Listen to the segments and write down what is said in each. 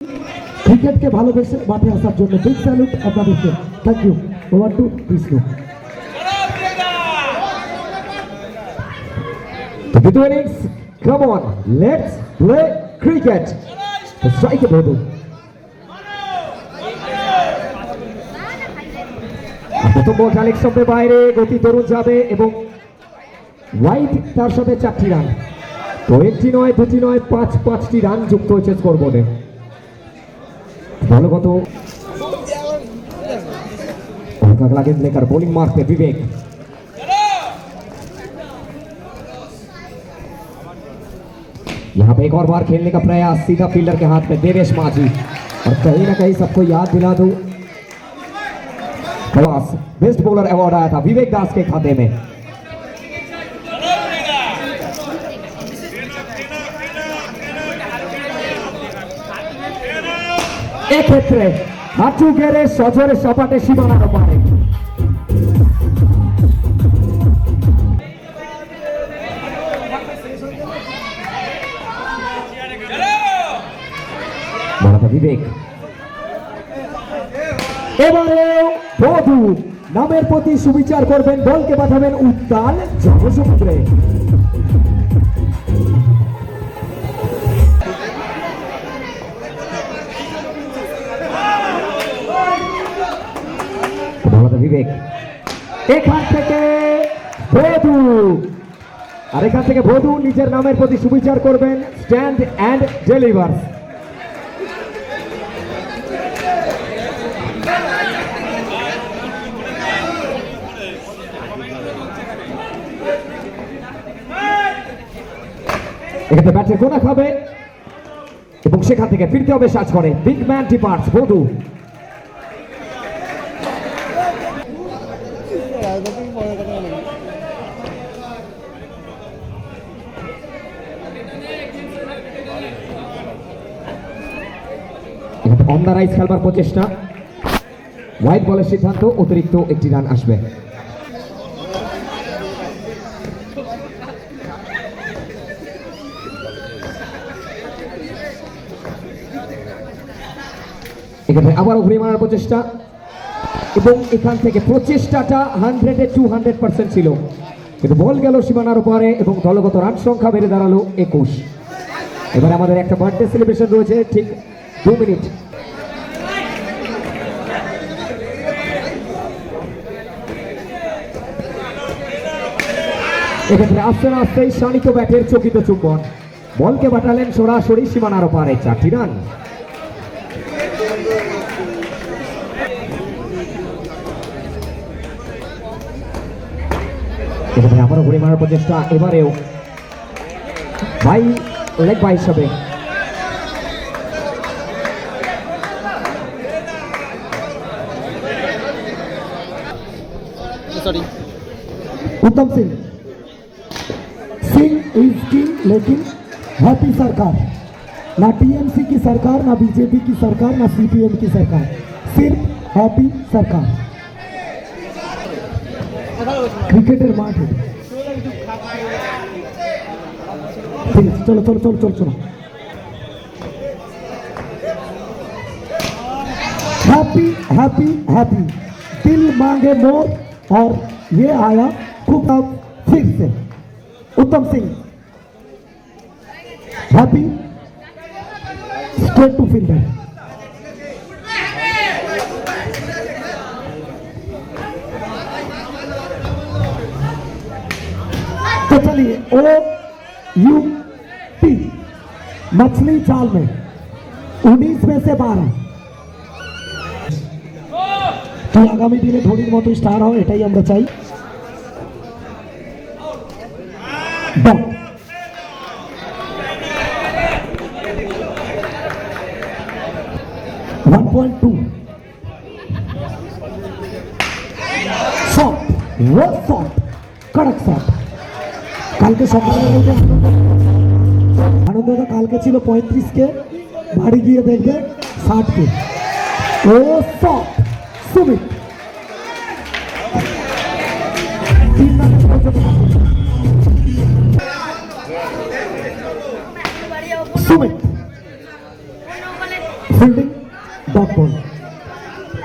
ক্রিকেটকে ভালোবেসে মাঠে আসার জন্য বিগ স্যালুট আপনাদেরকে। Thank you. Over to Vishnu. Good innings. Come on, let's play cricket. Strike it, Bodu. প্রথম বল কালেকশনের বাইরে, গতি তরুণ যাবে এবং ওয়াইড তার সাথে 4টি রান। তো একটি নয়, দুটি নয়, 5টি রান যুক্ত হয়েছে স্কোরবোর্ডে। দলগত लेकर बॉलिंग मार्क पे विवेक। यहाँ पे एक और बार खेलने का प्रयास, सीधा फील्डर के हाथ में देवेश माझी। और कहीं ना कहीं सबको याद दिला दूं, बेस्ट बॉलर अवार्ड आया था विवेक दास के खाते में। एक क्षेत्र हाथू गेरे सजोरे सपाटे सीमानार पारे। विवेक এবারেও বধু নামের প্রতি সুবিচার করবেন, বলকে পাঠাবেন উত্তাল জনসমুদ্রে। বিবেক এখান থেকে বধু, আর এখান থেকে বধু নিজের নামের প্রতি সুবিচার করবেন, স্ট্যান্ড অ্যান্ড ডেলিভার। এখানে ব্যাটের কোনা খাবে এবং সেখান থেকে ফিরতে হবে সাজ করে। বিগ ম্যান ডিপার্টস বধু। অন দ্য রাইজ খেলবার প্রচেষ্টা, হোয়াইট বলের সিদ্ধান্ত, অতিরিক্ত একটি রান আসবে। এখানে আবারও ঘুরে মারার প্রচেষ্টা এবং এখান থেকে প্রচেষ্টাটা 100-200% ছিল, কিন্তু বল গেল সীমানার উপরে এবং দলগত রান সংখ্যা বেড়ে দাঁড়ালো 21। এবারে আমাদের একটা বার্থডে সেলিব্রেশন রয়েছে ঠিক 2 মিনিট। এক্ষেত্রে আস্তে আস্তেই শানিত ব্যাটের চকিত চুম্বন, বলকে পাঠালেন সরাসরি সীমানার ওপারে, 4টি রান। এখানে আবারও ঘুরে মারার প্রচেষ্টা, এবারেও ভাই লেগ বাই হিসাবে। उत्तम सिंह, सिंह इज किंग, लेकिन हैप्पी सरकार, ना टीएमसी की सरकार, ना बीजेपी की सरकार, ना सीपीएम की सरकार, सिर्फ हैप्पी सरकार। क्रिकेटर माठ है। चलो चलो चलो चलो चलो। हैप्पी हैप्पी हैप्पी, दिल मांगे मोर, और ये आया खूब फिर से Uttam Singh. Happy straight to fielder. तो चलिए OUP मछली चाल में 19 में से 12 তো আগামী দিনে ধোনির মতো স্টার হয়, এটাই আমরা চাই। 1.2 শট, ওয়াট শট, কড়ক শট। কালকে সকালে আনন্দটা কালকে ছিল 35 কে, বাড়ি গিয়ে দেখবে 60 কে। ও shot Sumit, Sumit fielding dot ball.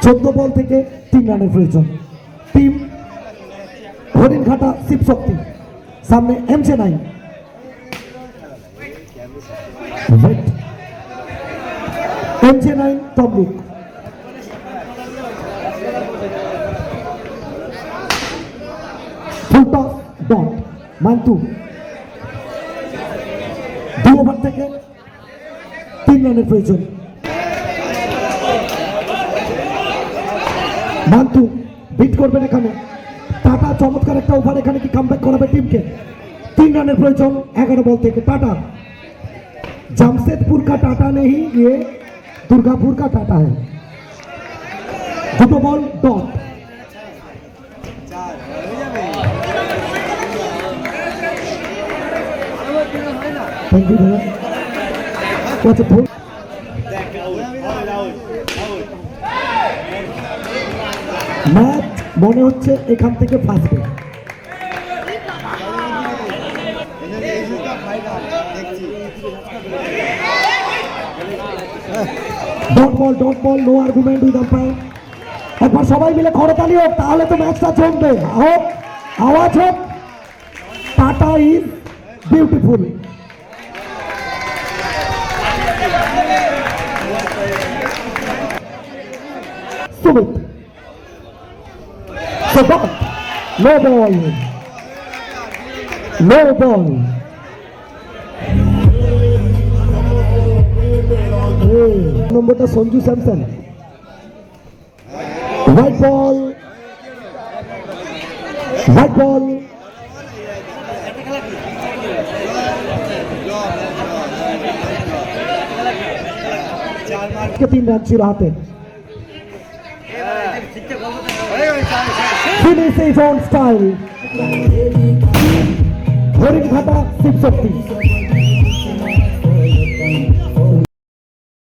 14 ball থেকে 3 রানের প্রয়োজন। টিম হরিণঘাটা শিবশক্তি, সামনে MC9। MC9 Tamluk. Full toss dot মান্তু। 2 ওভার থেকে 3 রানের প্রয়োজন। মান্তু বিট করবেন এখানে। টাটা চমৎকার একটা ওভার, এখানে কি কামব্যাক করাবে টিমকে? 3 রানের প্রয়োজন 11 বল থেকে। टाटा जमशेदपुर का टाटा नहीं, ये दुर्गापुर का टाटा है। 2 बॉल डॉट। थैंक यू भैया। अच्छा भूल ম্যাচ মনে হচ্ছে এখান থেকে ফাঁসবে। Dot ball no argument with umpire. একবার সবাই মিলে করতালি হোক, তাহলে তো ম্যাচটা জমবে। হোক, আওয়াজ হোক। Tata is beautiful. Sumit no ball, no ball. নম্বরটা Sanju Samson. White ball, white ball. 3 run ছিল হাতে। Finish his own style. Haringhata Shivshakti.